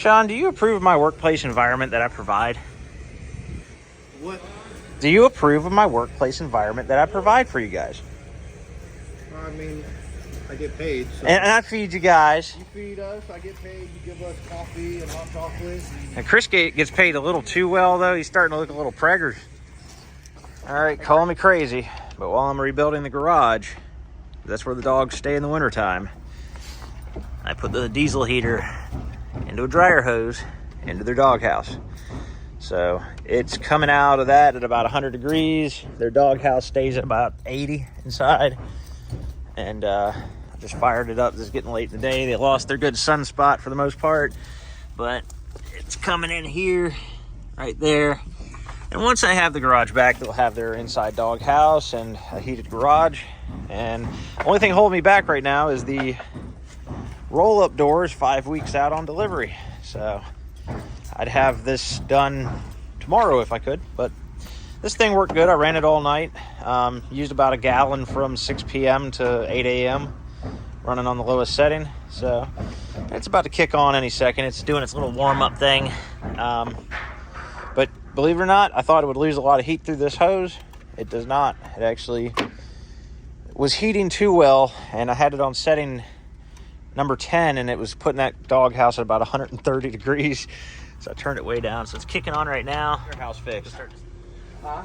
Sean, do you approve of my workplace environment that I provide? What? Do you approve of my workplace environment that I provide for you guys? I mean, I get paid. So. And I feed you guys. You feed us, I get paid, you give us coffee and hot chocolate. And Chris gets paid a little too well, though. He's starting to look a little preggers. All right, calling me crazy. But while I'm rebuilding the garage, that's where the dogs stay in the wintertime, I put the diesel heater into a dryer hose into their doghouse. So it's coming out of that at about 100 degrees. Their doghouse stays at about 80 inside. And I just fired it up. It's getting late in the day. They lost their good sunspot for the most part. But it's coming in here, right there. And once I have the garage back, they'll have their inside doghouse and a heated garage. And the only thing holding me back right now is the roll-up doors 5 weeks out on delivery. So I'd have this done tomorrow if I could, but this thing worked good. I ran it all night. Used about a gallon from 6 p.m. to 8 a.m. running on the lowest setting. So it's about to kick on any second. It's doing its little warm-up thing. But believe it or not, I thought it would lose a lot of heat through this hose. It does not. It actually was heating too well, and I had it on setting number 10, and it was putting that doghouse at about 130 degrees. So I turned it way down. So it's kicking on right now. Their house fixed.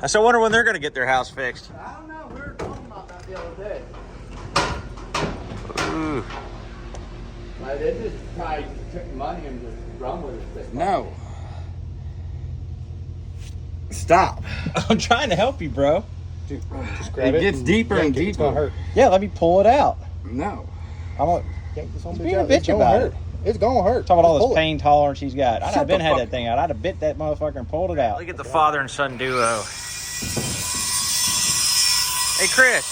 So I wonder when they're going to get their house fixed. I don't know, we were talking about that the other day. Ooh. Like they just probably took money and just run with it. No. Stop. I'm trying to help you, bro. Dude, just grab It gets deeper and It's gonna deeper. hurt. Yeah, let me pull it out. No. I'm gonna yank this on Being a bitch It's gonna about hurt. it. It's gonna hurt. Talk about all Just this pull it. pain tolerance he's got. I'd Shut have been the had fuck- that thing out. I'd have bit that motherfucker and pulled it out. Look at the father and son duo. Hey, Chris.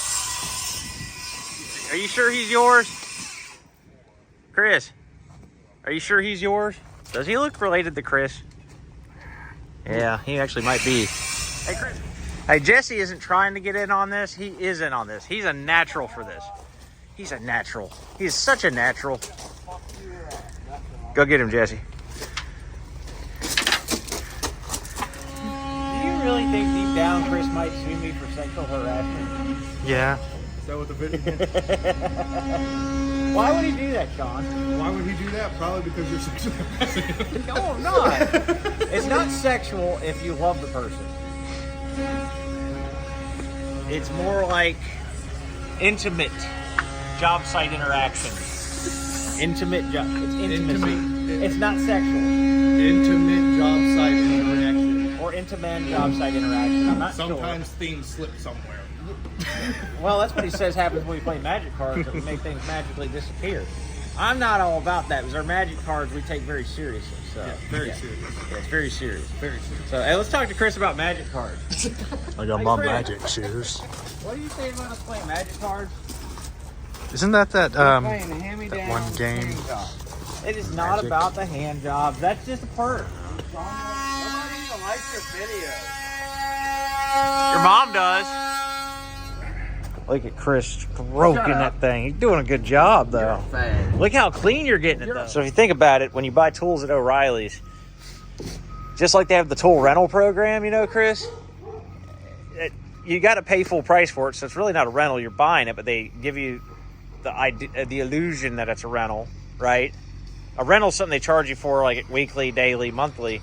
Are you sure he's yours? Chris, are you sure he's yours? Does he look related to Chris? Yeah, he actually might be. Hey, Chris. Hey, Jesse isn't trying to get in on this. He is in on this. He's a natural for this. He's a natural. He's such a natural. Go get him, Jesse. Do you really think deep down Chris might sue me for sexual harassment? Yeah. Is that what the video Why would he do that, Sean? Why would he do that? Probably because you're sexually harassing him. No, I'm not. It's not sexual if you love the person. It's more like intimate job site interaction. Intimate job. It's intimacy. Intimate. It's not sexual. Intimate job site interaction. Or intimate job site interaction. I'm not Sometimes things slip somewhere. sure. Well, that's what he says happens when we play magic cards, that we make things magically disappear. I'm not all about that because our magic cards we take very seriously. So Very serious. Yeah, it's very serious. Very serious. So hey, let's talk to Chris about magic cards. I got Hey, my Chris. magic shoes. What do you say about us playing magic cards? Isn't that Playing hand-me-down one game? hand jobs. It is not Magic. about the hand jobs. That's just a perk. Nobody even likes your video. Your mom does. Look at Chris stroking that thing. He's doing a good job, though. Fag. Look how clean you're getting it, though. So if you think about it, when you buy tools at O'Reilly's, just like they have the tool rental program, you know, Chris, you got to pay full price for it. So it's really not a rental. You're buying it, but they give you the illusion that it's a rental, right? A rental is something they charge you for like weekly, daily, monthly.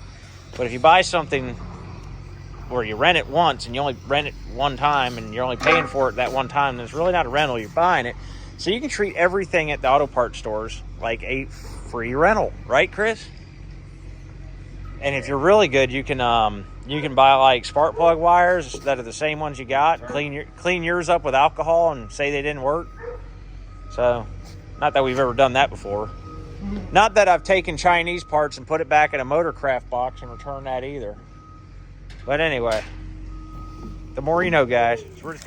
But if you buy something where you rent it once and you only rent it one time and you're only paying for it that one time, then it's really not a rental. You're buying it. So you can treat everything at the auto parts stores like a free rental, right, Chris? And if you're really good, you can buy like spark plug wires that are the same ones you got, clean yours up with alcohol and say they didn't work. So, not that we've ever done that before. Not that I've taken Chinese parts and put it back in a Motorcraft box and returned that either. But anyway, the more you know, guys. So we're just...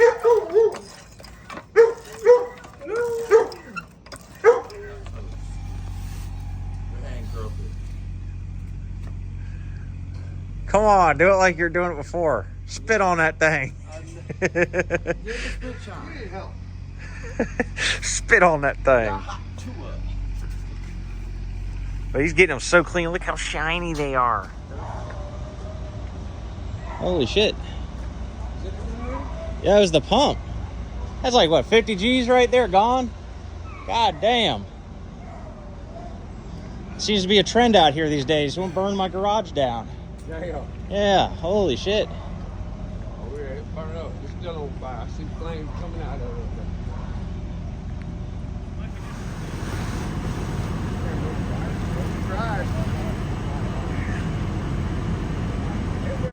Come on, do it like you're doing it before. Spit on that thing. Spit on that thing. But he's getting them so clean. Look how shiny they are. Holy shit. Yeah, it was the pump. That's like, what, 50 G's right there gone? God damn. Seems to be a trend out here these days. Won't burn my garage down. Damn. Yeah, holy shit. Oh, yeah, it burned up. It's still on fire. I see flames coming out of it.